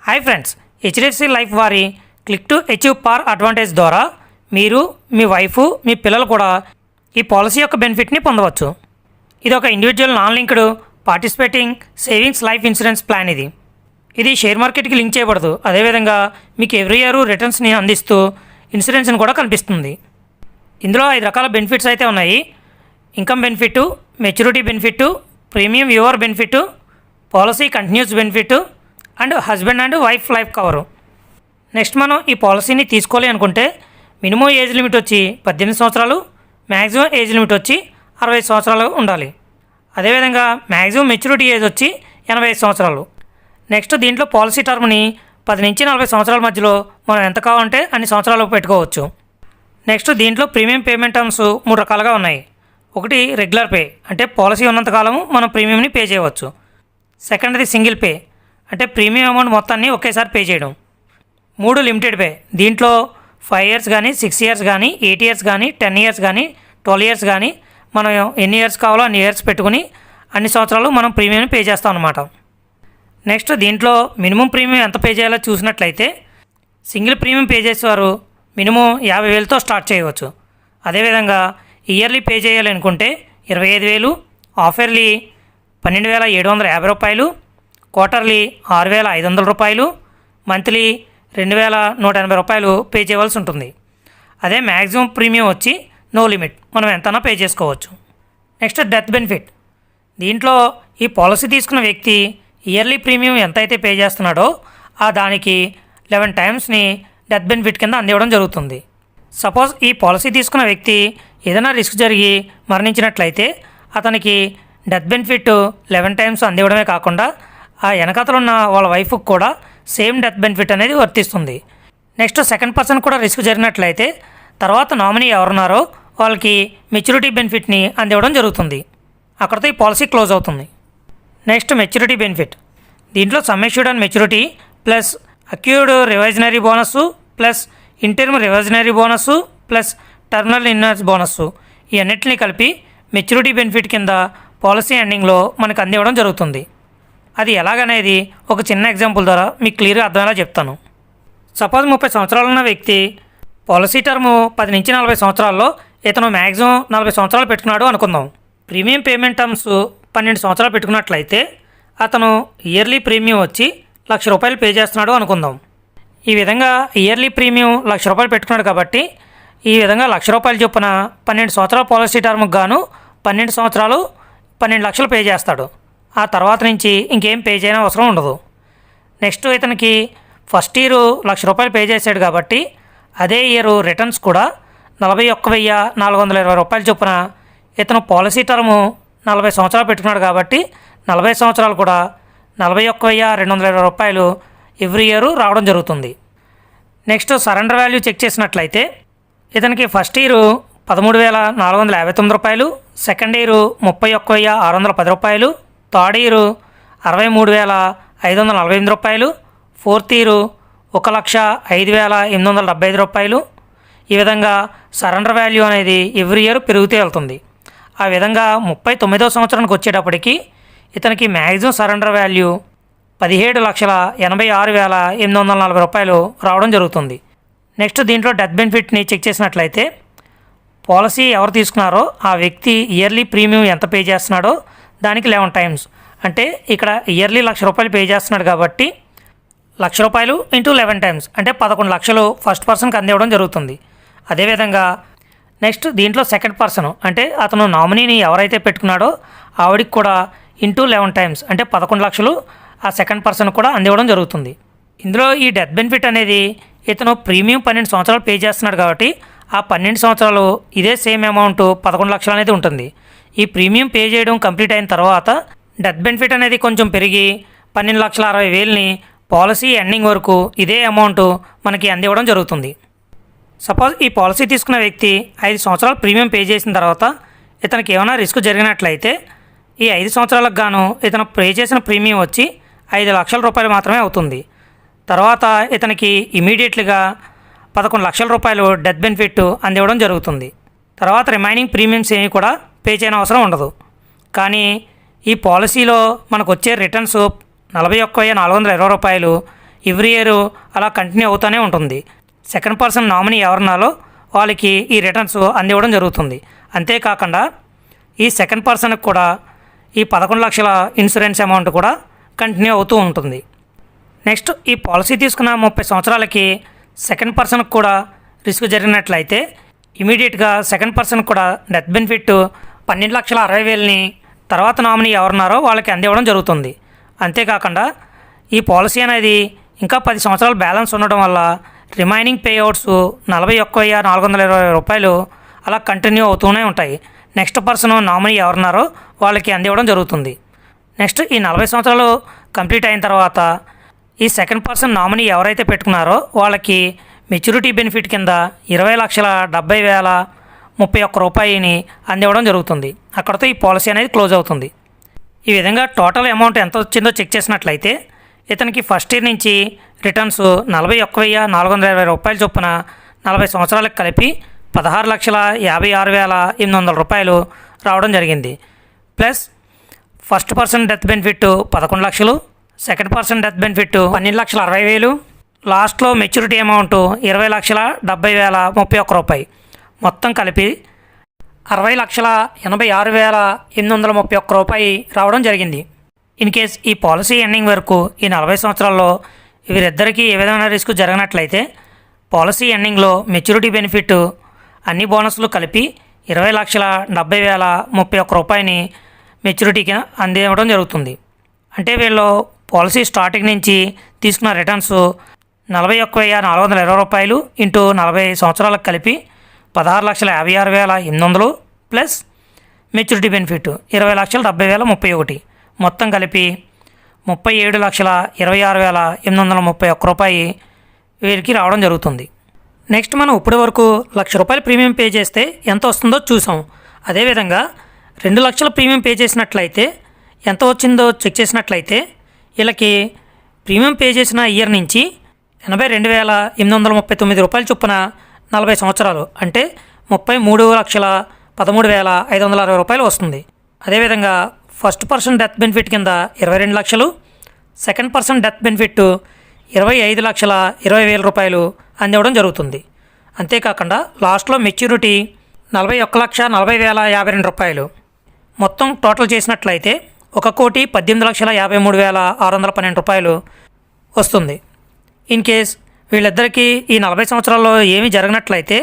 Hi friends, HDFC life వారి click to achieve పార్ advantage ద్వారా మీరు, మీ వైఫ్, మీ పిల్లలు కూడా ఈ పాలసీ యొక్క బెనిఫిట్ని పొందవచ్చు. ఇది ఒక individual non linked participating savings life insurance plan. ఇది షేర్ మార్కెట్కి లింక్ చేయబడదు. అదేవిధంగా మీకు ఎవ్రీ ఇయర్ రిటర్న్స్ని అందిస్తూ ఇన్సూరెన్స్ని కూడా కల్పిస్తుంది. ఇందులో 5 రకాల బెనిఫిట్స్ అయితే ఉన్నాయి. Income benefit, maturity benefit, premium viewer benefit, policy continuous benefit and husband and wife life cover. Next మనం ఈ పాలసీని తీసుకోవాలి అనుకుంటే మినిమం ఏజ్ లిమిట్ వచ్చి 18 సంవత్సరాలు, మ్యాక్సిమం ఏజ్ లిమిట్ వచ్చి 60 సంవత్సరాలు ఉండాలి. అదేవిధంగా మ్యాక్సిమం మెచ్యూరిటీ ఏజ్ వచ్చి 85 సంవత్సరాలు. నెక్స్ట్ దీంట్లో పాలసీ టర్మ్ని 10 నుంచి 40 సంవత్సరాల మధ్యలో మనం ఎంత కావాలంటే అన్ని సంవత్సరాలు పెట్టుకోవచ్చు. నెక్స్ట్ దీంట్లో ప్రీమియం పేమెంట్ టర్మ్స్ 3 రకాలుగా ఉన్నాయి. ఒకటి రెగ్యులర్ పే, అంటే పాలసీ ఉన్నంతకాలం మనం ప్రీమియంని పే చేయవచ్చు. సెకండ్ది సింగిల్ పే, అంటే ప్రీమియం అమౌంట్ మొత్తాన్ని ఒకేసారి పే చేయడం. 3 లిమిటెడ్ పే, దీంట్లో 5 ఇయర్స్ కానీ, 6 ఇయర్స్ కానీ, 8 ఇయర్స్ కానీ, 10 ఇయర్స్ కానీ, 12 ఇయర్స్ కానీ మనం ఎన్ని ఇయర్స్ కావాలో అన్ని ఇయర్స్ పెట్టుకుని అన్ని సంవత్సరాలు మనం ప్రీమియంని పే చేస్తాం అన్నమాట. నెక్స్ట్ దీంట్లో మినిమం ప్రీమియం ఎంత పే చేయాలో చూసినట్లయితే సింగిల్ ప్రీమియం పే చేసేవారు మినిమం 50,000తో స్టార్ట్ చేయవచ్చు. అదేవిధంగా ఇయర్లీ పే చేయాలి అనుకుంటే 25,000, హాఫ్ ఇయర్లీ 12,750 రూపాయలు, క్వార్టర్లీ 6,500 రూపాయలు, మంత్లీ 2,180 రూపాయలు పే చేయవలసి ఉంటుంది. అదే మ్యాక్సిమం ప్రీమియం వచ్చి నో లిమిట్, మనం ఎంతైనా పే చేసుకోవచ్చు. నెక్స్ట్ డెత్ బెనిఫిట్, దీంట్లో ఈ పాలసీ తీసుకున్న వ్యక్తి ఇయర్లీ ప్రీమియం ఎంతైతే పే చేస్తున్నాడో ఆ దానికి 11 టైమ్స్ని డెత్ బెనిఫిట్ కింద అందివ్వడం జరుగుతుంది. సపోజ్ ఈ పాలసీ తీసుకున్న వ్యక్తి ఏదైనా రిస్క్ జరిగి మరణించినట్లయితే అతనికి డెత్ బెనిఫిట్ 11 టైమ్స్ అందివ్వడమే కాకుండా ఆ వెనకాతలు ఉన్న వాళ్ళ వైఫ్కి కూడా సేమ్ డెత్ బెనిఫిట్ అనేది వర్తిస్తుంది. నెక్స్ట్ సెకండ్ పర్సన్ కూడా రిస్క్ జరిగినట్లయితే తర్వాత నామినీ ఎవరున్నారో వాళ్ళకి మెచ్యూరిటీ బెనిఫిట్ని అందివ్వడం జరుగుతుంది. అక్కడితో ఈ పాలసీ క్లోజ్ అవుతుంది. నెక్స్ట్ మెచ్యూరిటీ బెనిఫిట్, దీంట్లో sum assured and maturity plus accrued reversionary bonus plus interim reversionary bonus plus terminal ఇన్నర్స్ బోనస్, ఈ అన్నింటినీ కలిపి మెచ్యూరిటీ బెనిఫిట్ కింద పాలసీ ఎండింగ్లో మనకు అందివ్వడం జరుగుతుంది. అది ఎలాగనేది ఒక చిన్న ఎగ్జాంపుల్ ద్వారా మీకు క్లియర్గా అర్థమయ్యేలా చెప్తాను. సపోజ్ 30 సంవత్సరాలు ఉన్న వ్యక్తి పాలసీ టర్మ్ 10 నుంచి 40 సంవత్సరాల్లో ఇతను మ్యాక్సిమం 40 సంవత్సరాలు పెట్టుకున్నాడు అనుకుందాం. ప్రీమియం పేమెంట్ టర్మ్స్ 12 సంవత్సరాలు పెట్టుకున్నట్లయితే అతను ఇయర్లీ ప్రీమియం వచ్చి 1,00,000 రూపాయలు పే చేస్తున్నాడు అనుకుందాం. ఈ విధంగా ఇయర్లీ ప్రీమియం 1,00,000 రూపాయలు పెట్టుకున్నాడు కాబట్టి ఈ విధంగా 1,00,000 రూపాయలు చొప్పున 12 సంవత్సరాల పాలసీ టర్మ్కి గాను 12 సంవత్సరాలు 12 లక్షలు పే చేస్తాడు. ఆ తర్వాత నుంచి ఇంకేం పే చేయని అవసరం ఉండదు. నెక్స్ట్ ఇతనికి ఫస్ట్ ఇయర్ 1,00,000 రూపాయలు పే చేశాడు కాబట్టి అదే ఇయర్ రిటర్న్స్ కూడా 41,420 రూపాయలు చొప్పున ఇతను పాలసీ టర్ము 40 సంవత్సరాలు పెట్టుకున్నాడు కాబట్టి 40 సంవత్సరాలు కూడా 41,220 రూపాయలు ఎవ్రీ ఇయర్ రావడం జరుగుతుంది. నెక్స్ట్ సరెండర్ వాల్యూ చెక్ చేసినట్లయితే ఇతనికి ఫస్ట్ ఇయర్ 13,459 రూపాయలు, సెకండ్ ఇయర్ 31,610 రూపాయలు, థర్డ్ ఇయర్ 63,548 రూపాయలు, ఫోర్త్ ఇయర్ 1,05,875 రూపాయలు. ఈ విధంగా సరెండర్ వాల్యూ అనేది ఎవ్రీ ఇయర్ పెరుగుతూ వెళ్తుంది. ఆ విధంగా 39వ సంవత్సరానికి వచ్చేటప్పటికి ఇతనికి మ్యాక్సిమం సరెండర్ వాల్యూ 17,86,840 రూపాయలు రావడం జరుగుతుంది. నెక్స్ట్ దీంట్లో డెత్ బెనిఫిట్ని చెక్ చేసినట్లయితే పాలసీ ఎవరు తీసుకున్నారో ఆ వ్యక్తి ఇయర్లీ ప్రీమియం ఎంత పే చేస్తున్నాడో దానికి 11 టైమ్స్, అంటే ఇక్కడ ఇయర్లీ 1,00,000 రూపాయలు పే చేస్తున్నాడు కాబట్టి 1,00,000 రూపాయలు ఇంటూ 11 టైమ్స్ అంటే 11 లక్షలు ఫస్ట్ పర్సన్కి అందివ్వడం జరుగుతుంది. అదేవిధంగా నెక్స్ట్ దీంట్లో సెకండ్ పర్సన్, అంటే అతను నామినీని ఎవరైతే పెట్టుకున్నాడో ఆవిడికి కూడా ఇంటూ 11 టైమ్స్ అంటే 11 లక్షలు ఆ సెకండ్ పర్సన్ కూడా అందివ్వడం జరుగుతుంది. ఇందులో ఈ డెత్ బెనిఫిట్ అనేది ఇతను ప్రీమియం 12 సంవత్సరాలు పే చేస్తున్నాడు కాబట్టి ఆ 12 సంవత్సరాలు ఇదే సేమ్ అమౌంట్ 11 లక్షలు అనేది ఉంటుంది. ఈ ప్రీమియం పే చేయడం కంప్లీట్ అయిన తర్వాత డెత్ బెనిఫిట్ అనేది కొంచెం పెరిగి 12,60,000ని పాలసీ ఎండింగ్ వరకు ఇదే అమౌంట్ మనకి అందివ్వడం జరుగుతుంది. సపోజ్ ఈ పాలసీ తీసుకున్న వ్యక్తి 5 సంవత్సరాలు ప్రీమియం పే చేసిన తర్వాత ఇతనికి ఏమైనా రిస్క్ జరిగినట్లయితే ఈ 5 సంవత్సరాలకు గాను ఇతను పే చేసిన ప్రీమియం వచ్చి 5,00,000 రూపాయలు మాత్రమే అవుతుంది. తర్వాత ఇతనికి ఇమీడియట్లీగా 11 లక్షల రూపాయలు డెత్ బెనిఫిట్ అందివ్వడం జరుగుతుంది. తర్వాత రిమైనింగ్ ప్రీమియమ్స్ ఏమి కూడా పే చేయని అవసరం ఉండదు. కానీ ఈ పాలసీలో మనకు వచ్చే రిటర్న్స్ 41,420 రూపాయలు ఎవ్రీ ఇయర్ అలా కంటిన్యూ అవుతూనే ఉంటుంది. సెకండ్ పర్సన్ నామినీ ఎవరున్నారో వాళ్ళకి ఈ రిటర్న్స్ అందివ్వడం జరుగుతుంది. అంతేకాకుండా ఈ సెకండ్ పర్సన్కి కూడా ఈ 11 లక్షల ఇన్సూరెన్స్ అమౌంట్ కూడా కంటిన్యూ అవుతూ ఉంటుంది. నెక్స్ట్, ఈ పాలసీ తీసుకున్న 30 సంవత్సరాలకి సెకండ్ పర్సన్కి కూడా రిస్క్ జరిగినట్లయితే ఇమీడియట్గా సెకండ్ పర్సన్ కూడా డెత్ బెనిఫిట్ 12,60,000ని తర్వాత నామినీ ఎవరున్నారో వాళ్ళకి అందివ్వడం జరుగుతుంది. అంతేకాకుండా ఈ పాలసీ అనేది ఇంకా 10 సంవత్సరాలు బ్యాలెన్స్ ఉండడం వల్ల రిమైనింగ్ పేఅవుట్స్ 41,420 రూపాయలు అలా కంటిన్యూ అవుతూనే ఉంటాయి. నెక్స్ట్ పర్సన్ నామినీ ఎవరున్నారో వాళ్ళకి అందివ్వడం జరుగుతుంది. నెక్స్ట్, ఈ 40 సంవత్సరాలు కంప్లీట్ అయిన తర్వాత ఈ సెకండ్ పర్సన్ నామినీ ఎవరైతే పెట్టుకున్నారో వాళ్ళకి మెచ్యూరిటీ బెనిఫిట్ కింద 20,70,31 రూపాయని అందివ్వడం జరుగుతుంది. అక్కడితో ఈ పాలసీ అనేది క్లోజ్ అవుతుంది. ఈ విధంగా టోటల్ అమౌంట్ ఎంత వచ్చిందో చెక్ చేసినట్లయితే ఇతనికి ఫస్ట్ ఇయర్ నుంచి రిటర్న్స్ 41,420 రూపాయలు చొప్పున 40 సంవత్సరాలకు కలిపి 16,56,800 రూపాయలు రావడం జరిగింది. Plus first person death benefit 11 లక్షలు, సెకండ్ పర్సన్ డెత్ బెనిఫిట్ 12,60,000, లాస్ట్లో మెచ్యూరిటీ అమౌంట్ 20,70,31 రూపాయి, మొత్తం కలిపి 60,86,831 రూపాయి రావడం జరిగింది. ఇన్ కేస్ ఈ పాలసీ ఎండింగ్ వరకు ఈ 40 సంవత్సరాల్లో వీరిద్దరికీ ఏ విధమైన రిస్క్ జరగనట్లయితే పాలసీ ఎండింగ్లో మెచ్యూరిటీ బెనిఫిట్ అన్ని బోనస్లు కలిపి 20,70,31 రూపాయని మెచ్యూరిటీకి అందివ్వడం జరుగుతుంది. అంటే వీళ్ళు పాలసీ స్టార్టింగ్ నుంచి తీసుకున్న రిటర్న్స్ 41,420 రూపాయలు ఇంటూ 40 సంవత్సరాలకు కలిపి 16,56,800 ప్లస్ మెచ్యూరిటీ బెనిఫిట్ 20,70,31 మొత్తం కలిపి 37,26,831 రూపాయి వీరికి రావడం జరుగుతుంది. నెక్స్ట్, మనం ఇప్పటి వరకు ₹1,00,000 ప్రీమియం పే చేస్తే ఎంత వస్తుందో చూసాం. అదేవిధంగా 2 లక్షల ప్రీమియం పే చేసినట్లయితే ఎంత వచ్చిందో చెక్ చేసినట్లయితే వీళ్ళకి ప్రీమియం పే చేసిన ఇయర్ నుంచి 82,839 రూపాయలు చొప్పున 40 సంవత్సరాలు అంటే 33,13,560 రూపాయలు వస్తుంది. అదేవిధంగా ఫస్ట్ పర్సన్ డెత్ బెనిఫిట్ కింద 22 లక్షలు, సెకండ్ పర్సన్ డెత్ బెనిఫిట్ 25,20,000 రూపాయలు అందివ్వడం జరుగుతుంది. అంతేకాకుండా లాస్ట్లో మెచ్యూరిటీ 41,40,052 రూపాయలు. మొత్తం టోటల్ చేసినట్లయితే 1,18,53,612 రూపాయలు వస్తుంది. ఇన్ కేస్ వీళ్ళిద్దరికీ ఈ 40 సంవత్సరాల్లో ఏమీ జరగనట్లయితే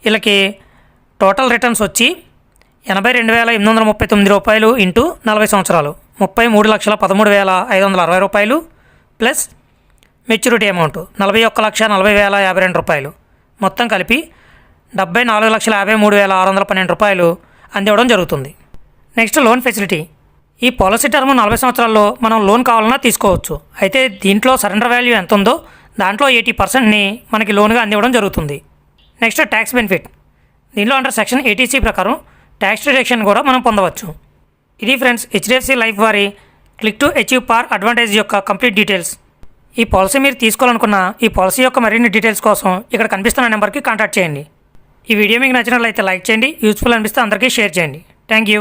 వీళ్ళకి టోటల్ రిటర్న్స్ వచ్చి 82,839 రూపాయలు ఇంటూ 40 సంవత్సరాలు 33,13,560 రూపాయలు ప్లస్ మెచ్యూరిటీ అమౌంట్ 41,40,052 రూపాయలు, మొత్తం కలిపి 74,53,612 రూపాయలు అందివ్వడం జరుగుతుంది. Next, loan facility. ఈ పాలసీ టర్మ్ 40 సంవత్సరాల్లో మనం లోన్ కావాలన్నా తీసుకోవచ్చు. అయితే దీంట్లో సరెండర్ వాల్యూ ఎంత ఉందో దాంట్లో 80%ని మనకి లోన్గా అందివ్వడం జరుగుతుంది. Next, tax benefit. దీనిలో అండర్ సెక్షన్ 80C ప్రకారం ట్యాక్స్ డిడక్షన్ కూడా మనం పొందవచ్చు. ఇది ఫ్రెండ్స్ HDFC లైఫ్ వారి క్లిక్ టు అచీవ్ పార్ అడ్వాంటేజ్ యొక్క కంప్లీట్ డీటెయిల్స్. ఈ పాలసీ మీరు తీసుకోవాలనుకున్న ఈ పాలసీ యొక్క మరిన్ని డీటెయిల్స్ కోసం ఇక్కడ కనిపిస్తున్న నెంబర్కి కాంటాక్ట్ చేయండి. ఈ వీడియో మీకు నచ్చినట్లయితే లైక్ చేయండి, యూస్ఫుల్ అనిపిస్తే అందరికీ షేర్ చేయండి. Thank you.